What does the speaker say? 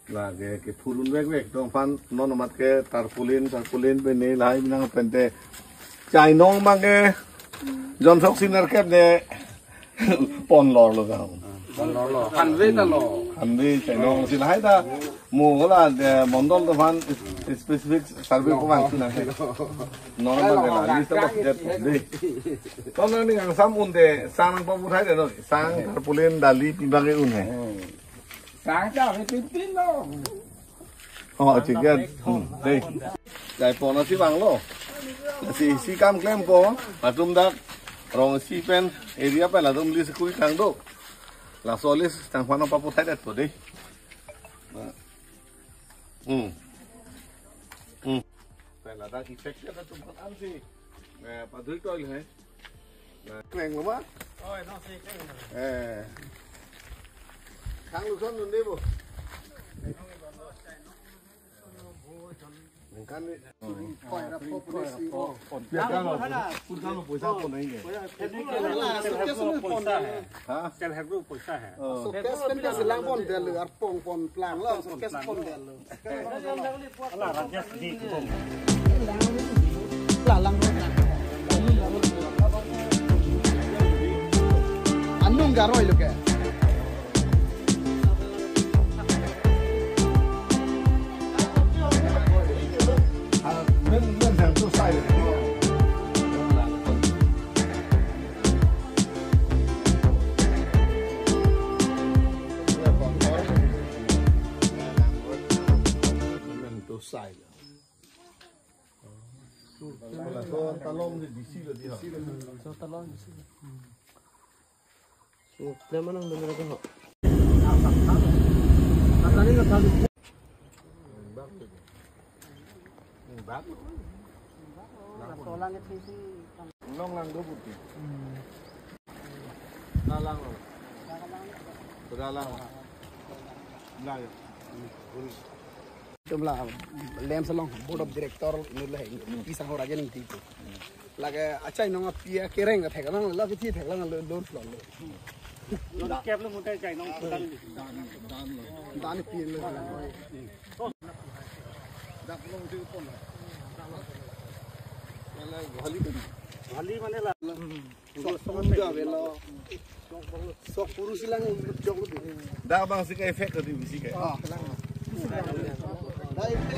Là cái phun vek trong phan nó mặt cái tarpaulin bên này lại năng pente chạy nong mang cái John Fox Sinner kép này pon lor luôn không pon lor hành vi chạy nong xin hai ta mua là mondol cái phan specific survey của bạn xin này nó mang cái là list of đi còn nó đi ngang sam unde sang bao thái đấy rồi sang tarpaulin dali pimbang cái un này sáng cho cái tin đó họ chỉ cần đây giải phóng nó xí bằng lô xí cam klem có và chúng ta rồi xí pen area pen là chúng đi sekui kang do là solis tang khoan apa putai det tuh deh pen là đang effect ada tempat an sih nah padahal itu lagi nah kleng lama ôi nó xí khang lu son đi bu kan ni coi là populasi biar pun kalau puasa pun ini ha cái hẹpรูปปุ๋ยใช่ฮะ Sukses kan dia selang pon dia lu arpong pon pelang lah sukses pon dia lu. Lah rakyat sedih pun. Lalang Anung garoy lu ke. Bên thằng tôi sai rồi. Bên tôi sai rồi. Là số talon thì DC rồi đi hả? So talon. So tema nang dengar ke ho. Katanya enggak tahu. Bác Solang itu sih. Long lang 2 putih. Dalang loh. Dalang. Lah ya. Jumlah lem salong board of director ini lah pisang orang aja nih itu. Lagi acai nong pia kereng ke thek lang lah kita thek lang lor flow. Nó kẹp luôn một tay chạy nó Dan pia lu. Dak long tu pun. Kalau Bali mana lah Sok muda bela. Sok purus lang jog lu. dah bang sih kayak efek tadi bisi kayak. Ah, lang. Dah itu